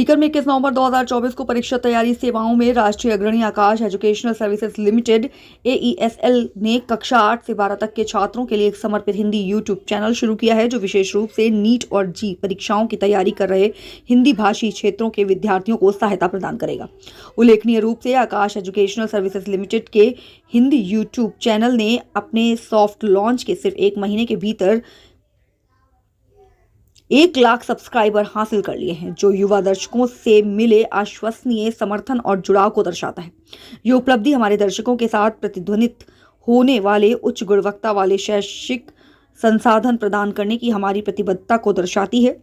सीकर में 21 नवंबर 2024 को परीक्षा तैयारी सेवाओं में राष्ट्रीय अग्रणी आकाश एजुकेशनल सर्विसेज लिमिटेड AESL ने कक्षा 8 से 12 तक के छात्रों के लिए एक समर्पित हिंदी यूट्यूब चैनल शुरू किया है, जो विशेष रूप से नीट और जी परीक्षाओं की तैयारी कर रहे हिंदी भाषी क्षेत्रों के विद्यार्थियों को सहायता प्रदान करेगा। उल्लेखनीय रूप से आकाश एजुकेशनल सर्विसेज लिमिटेड के हिंदी यूट्यूब चैनल ने अपने सॉफ्ट लॉन्च के सिर्फ 1 महीने के भीतर 1 लाख सब्सक्राइबर हासिल कर लिए हैं, जो युवा दर्शकों से मिले आश्वसनीय समर्थन और जुड़ाव को दर्शाता है। ये उपलब्धि हमारे दर्शकों के साथ प्रतिध्वनित होने वाले उच्च गुणवत्ता वाले शैक्षिक संसाधन प्रदान करने की हमारी प्रतिबद्धता को दर्शाती है।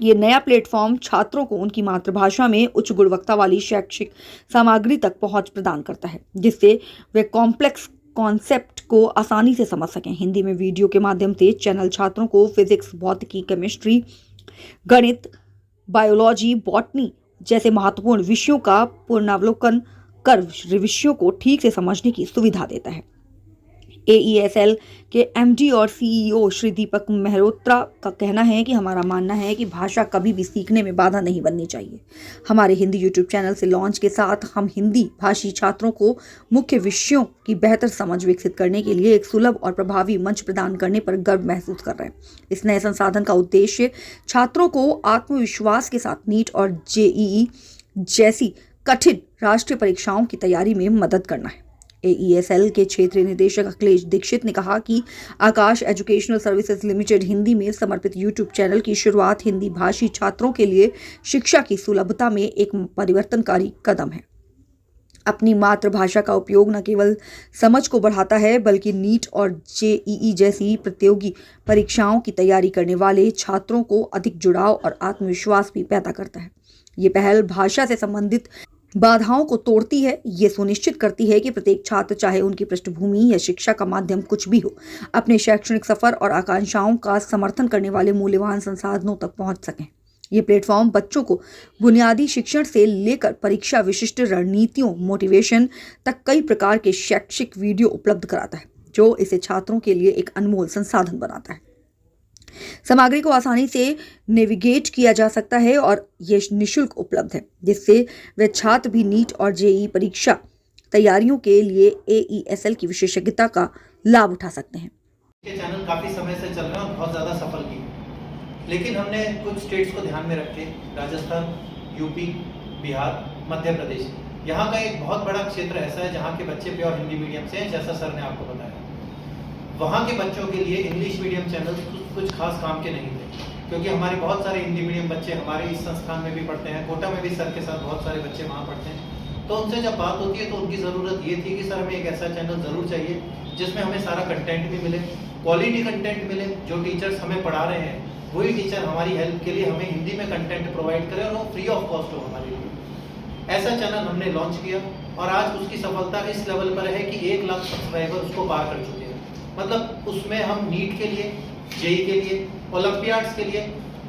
ये नया प्लेटफॉर्म छात्रों को उनकी मातृभाषा में उच्च गुणवत्ता वाली शैक्षिक सामग्री तक पहुंच प्रदान करता है, जिससे वे कॉम्प्लेक्स कॉन्सेप्ट को आसानी से समझ सकें। हिंदी में वीडियो के माध्यम से चैनल छात्रों को फिजिक्स, भौतिकी, केमिस्ट्री, गणित, बायोलॉजी, बॉटनी जैसे महत्वपूर्ण विषयों का पुनरावलोकन कर विषयों को ठीक से समझने की सुविधा देता है। AESL के MD और CEO श्री दीपक मेहरोत्रा का कहना है कि हमारा मानना है कि भाषा कभी भी सीखने में बाधा नहीं बननी चाहिए। हमारे हिंदी यूट्यूब चैनल से लॉन्च के साथ हम हिंदी भाषी छात्रों को मुख्य विषयों की बेहतर समझ विकसित करने के लिए एक सुलभ और प्रभावी मंच प्रदान करने पर गर्व महसूस कर रहे हैं। इस नए संसाधन का उद्देश्य छात्रों को आत्मविश्वास के साथ नीट और JEE जैसी कठिन राष्ट्रीय परीक्षाओं की तैयारी में मदद करना है। AESL के क्षेत्रीय निदेशक अखिलेश दीक्षित ने कहा कि आकाश एजुकेशनल सर्विसेज लिमिटेड हिंदी में समर्पित यूट्यूब चैनल की शुरुआत हिंदी भाषी छात्रों के लिए शिक्षा की सुलभता में एक परिवर्तनकारी कदम है। अपनी मातृभाषा का उपयोग न केवल समझ को बढ़ाता है, बल्कि नीट और JEE जैसी प्रतियोगी परीक्षाओं की तैयारी करने वाले छात्रों को अधिक जुड़ाव और आत्मविश्वास भी पैदा करता है। ये पहल भाषा से संबंधित बाधाओं को तोड़ती है। ये सुनिश्चित करती है कि प्रत्येक छात्र, चाहे उनकी पृष्ठभूमि या शिक्षा का माध्यम कुछ भी हो, अपने शैक्षणिक सफर और आकांक्षाओं का समर्थन करने वाले मूल्यवान संसाधनों तक पहुंच सकें। ये प्लेटफॉर्म बच्चों को बुनियादी शिक्षण से लेकर परीक्षा विशिष्ट रणनीतियों, मोटिवेशन तक कई प्रकार के शैक्षिक वीडियो उपलब्ध कराता है, जो इसे छात्रों के लिए एक अनमोल संसाधन बनाता है। सामग्री को आसानी से नेविगेट किया जा सकता है और ये निःशुल्क उपलब्ध है, जिससे वे छात्र भी नीट और JEE परीक्षा तैयारियों के लिए AESL की विशेषज्ञता का लाभ उठा सकते हैं। ये चैनल काफी समय से चल रहा है और बहुत ज्यादा सफल भी है, लेकिन हमने कुछ स्टेट्स को ध्यान में रख के राजस्थान, यूपी, बिहार, मध्य प्रदेश, यहाँ का एक बहुत बड़ा क्षेत्र ऐसा है जहाँ के बच्चे प्योर हिंदी मीडियम से हैं, जैसा सर ने आपको बताया। वहाँ के बच्चों के लिए इंग्लिश मीडियम चैनल कुछ खास काम के नहीं थे, क्योंकि हमारे बहुत सारे हिंदी मीडियम बच्चे हमारे इस संस्थान में भी पढ़ते हैं, कोटा में भी सर के साथ बहुत सारे बच्चे वहाँ पढ़ते हैं। तो उनसे जब बात होती है तो उनकी ज़रूरत ये थी कि सर हमें एक ऐसा चैनल ज़रूर चाहिए जिसमें हमें सारा कंटेंट भी मिले, क्वालिटी कंटेंट मिले। जो टीचर्स हमें पढ़ा रहे हैं वही टीचर हमारी हेल्प के लिए हमें हिंदी में कंटेंट प्रोवाइड करें और वो फ्री ऑफ कॉस्ट हो हमारे लिए। ऐसा चैनल हमने लॉन्च किया और आज उसकी सफलता इस लेवल पर है कि 1 लाख सब्सक्राइबर उसको पार कर चुके हैं। मतलब उसमें हम नीट के लिए, JEE के लिए, ओलंपियाड्स के लिए,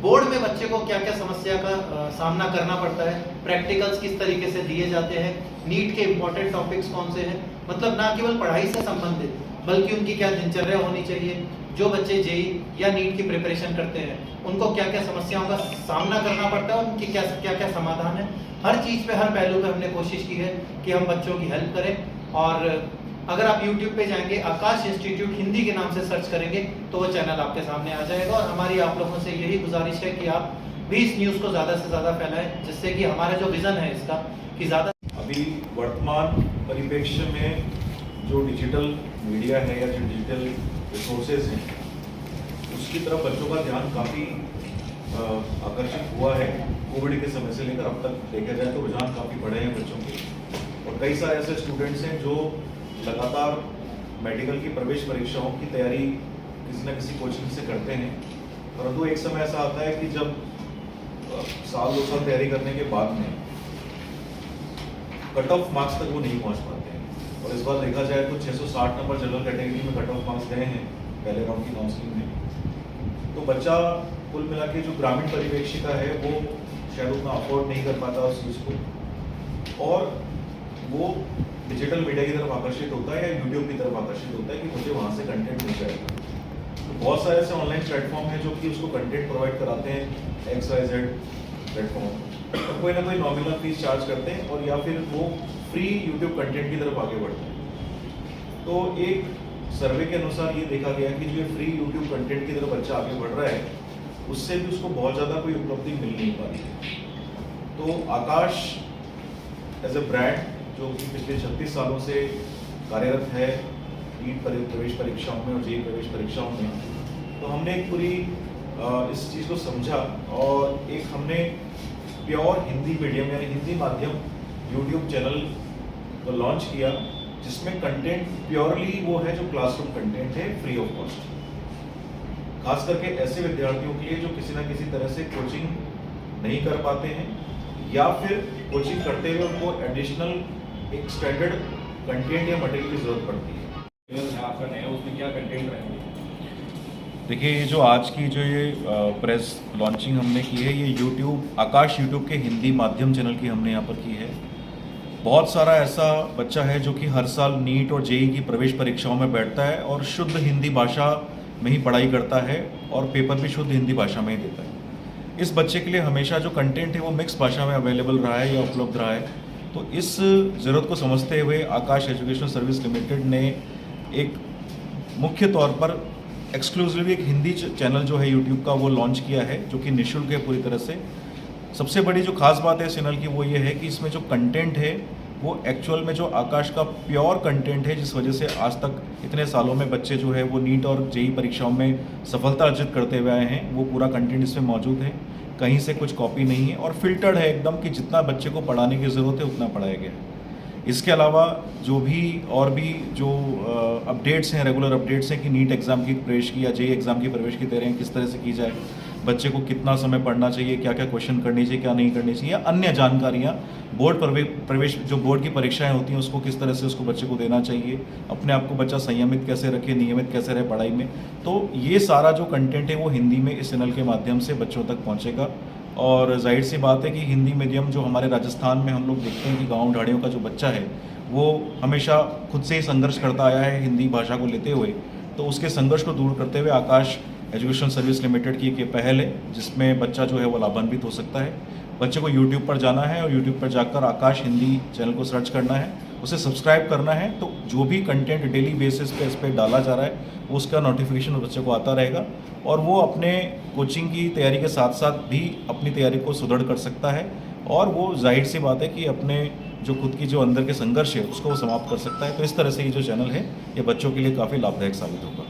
बोर्ड में बच्चे को क्या क्या समस्या का सामना करना पड़ता है, प्रैक्टिकल्स किस तरीके से दिए जाते हैं, नीट के इम्पोर्टेंट टॉपिक्स कौन से हैं, मतलब ना केवल पढ़ाई से संबंधित बल्कि उनकी क्या दिनचर्या होनी चाहिए। जो बच्चे JEE या नीट की प्रिपरेशन करते हैं उनको क्या क्या समस्याओं का सामना करना पड़ता है, उनकी क्या क्या समाधान है, हर चीज़ पे, हर पहलू पे हमने कोशिश की है कि हम बच्चों की हेल्प करें। और अगर आप YouTube पे जाएंगे, आकाश इंस्टीट्यूट हिंदी के नाम से सर्च करेंगे तो वो चैनल आपके सामने आ जाएगा। और हमारी आप लोगों से यही गुजारिश है कि आप भी इस न्यूज़ को ज़्यादा से ज़्यादा फैलाएं, जिससे कि हमारा जो विज़न है इसका कि ज़्यादा। अभी वर्तमान परिप्रेक्ष्य में जो डिजिटल मीडिया है या जो डिजिटल रिसोर्सेज हैं, उसकी तरफ बच्चों का ध्यान काफ़ी आकर्षित हुआ है। कोविड के समय से लेकर अब तक देखा जाए तो रुझान काफ़ी बढ़े हैं बच्चों के, और कई सारे ऐसे स्टूडेंट्स हैं जो लगातार मेडिकल की प्रवेश परीक्षाओं की तैयारी किसी न किसी कोचिंग से करते हैं, परंतु एक समय ऐसा आता है कि जब साल 2 साल तैयारी करने के बाद में कट ऑफ मार्क्स तक वो नहीं पहुंच पाते हैं। और इस बार देखा जाए तो 660 नंबर जनरल कैटेगरी में कट ऑफ मार्क्स गए हैं पहले राउंड की काउंसलिंग में। तो बच्चा कुल मिला के जो ग्रामीण परिप्रेक्ष्य का है वो शायद उतना अफोर्ड नहीं कर पाता उस चीज़ को, और वो डिजिटल मीडिया की तरफ आकर्षित होता है या यूट्यूब की तरफ आकर्षित होता है कि मुझे वहाँ से कंटेंट मिल जाएगा। तो बहुत सारे ऐसे ऑनलाइन प्लेटफॉर्म हैं जो कि उसको कंटेंट प्रोवाइड कराते हैं, XYZ प्लेटफॉर्म, तो कोई ना कोई नॉमिनल फीस चार्ज करते हैं और या फिर वो फ्री यूट्यूब कंटेंट की तरफ आगे बढ़ते हैं। तो एक सर्वे के अनुसार ये देखा गया कि जो ये फ्री यूट्यूब कंटेंट की तरफ बच्चा आगे बढ़ रहा है, उससे भी उसको बहुत ज़्यादा कोई उपलब्धि मिल नहीं पा रही है। तो आकाश एज ए ब्रांड जो कि पिछले 36 सालों से कार्यरत है नीट प्रवेश परीक्षाओं में और जेईई प्रवेश परीक्षाओं में, तो हमने एक पूरी इस चीज़ को समझा और एक हमने प्योर हिंदी मीडियम यानी हिंदी माध्यम यूट्यूब चैनल को लॉन्च किया, जिसमें कंटेंट प्योरली वो है जो क्लासरूम कंटेंट है, फ्री ऑफ कॉस्ट। खास करके ऐसे विद्यार्थियों के लिए जो किसी न किसी तरह से कोचिंग नहीं कर पाते हैं या फिर कोचिंग करते हुए उनको एडिशनल एक स्टैंडर्ड कंटेंट या मटेरियल की जरूरत पड़ती है। आपका नया उसमें क्या कंटेंट रहेंगे? देखिए, ये जो आज की जो ये प्रेस लॉन्चिंग हमने की है, ये यूट्यूब आकाश यूट्यूब के हिंदी माध्यम चैनल की हमने यहाँ पर की है। बहुत सारा ऐसा बच्चा है जो कि हर साल नीट और जेईई की प्रवेश परीक्षाओं में बैठता है और शुद्ध हिंदी भाषा में ही पढ़ाई करता है और पेपर भी शुद्ध हिंदी भाषा में ही देता है। इस बच्चे के लिए हमेशा जो कंटेंट है वो मिक्स भाषा में अवेलेबल रहा है या उपलब्ध रहा है। तो इस ज़रूरत को समझते हुए आकाश एजुकेशनल सर्विस लिमिटेड ने एक मुख्य तौर पर एक्सक्लूसिवली एक हिंदी चैनल जो है यूट्यूब का वो लॉन्च किया है, जो कि निःशुल्क है पूरी तरह से। सबसे बड़ी जो खास बात है इस चैनल की वो ये है कि इसमें जो कंटेंट है वो एक्चुअल में जो आकाश का प्योर कंटेंट है, जिस वजह से आज तक इतने सालों में बच्चे जो है वो नीट और जेईई परीक्षाओं में सफलता अर्जित करते हुए आए हैं, वो पूरा कंटेंट इसमें मौजूद है। कहीं से कुछ कॉपी नहीं है और फिल्टर्ड है एकदम कि जितना बच्चे को पढ़ाने की ज़रूरत है उतना पढ़ाया गया है। इसके अलावा जो भी और भी जो अपडेट्स हैं, रेगुलर अपडेट्स हैं कि नीट एग्ज़ाम की प्रवेश की या जेईई एग्ज़ाम की प्रवेश की तैयारी किस तरह से की जाए, बच्चे को कितना समय पढ़ना चाहिए, क्या क्या क्वेश्चन करनी चाहिए, क्या नहीं करनी चाहिए, अन्य जानकारियाँ, बोर्ड प्रवेश जो बोर्ड की परीक्षाएं होती हैं उसको किस तरह से उसको बच्चे को देना चाहिए, अपने आप को बच्चा संयमित कैसे रखे, नियमित कैसे रहे पढ़ाई में। तो ये सारा जो कंटेंट है वो हिंदी में इस चैनल के माध्यम से बच्चों तक पहुँचेगा। और जाहिर सी बात है कि हिंदी मीडियम जो हमारे राजस्थान में हम लोग देखते हैं कि गाँव ढाड़ियों का जो बच्चा है वो हमेशा खुद से ही संघर्ष करता आया है हिंदी भाषा को लेते हुए। तो उसके संघर्ष को दूर करते हुए आकाश एजुकेशन सर्विस लिमिटेड की एक पहल है जिसमें बच्चा जो है वो लाभान्वित हो सकता है। बच्चे को यूट्यूब पर जाना है और यूट्यूब पर जाकर आकाश हिंदी चैनल को सर्च करना है, उसे सब्सक्राइब करना है। तो जो भी कंटेंट डेली बेसिस पे इस पर डाला जा रहा है वो उसका नोटिफिकेशन बच्चे को आता रहेगा और वो अपने कोचिंग की तैयारी के साथ साथ भी अपनी तैयारी को सुदृढ़ कर सकता है और वो जाहिर सी बात है कि अपने जो खुद की जो अंदर के संघर्ष है उसको वो समाप्त कर सकता है। तो इस तरह से ये जो चैनल है ये बच्चों के लिए काफ़ी लाभदायक साबित होगा।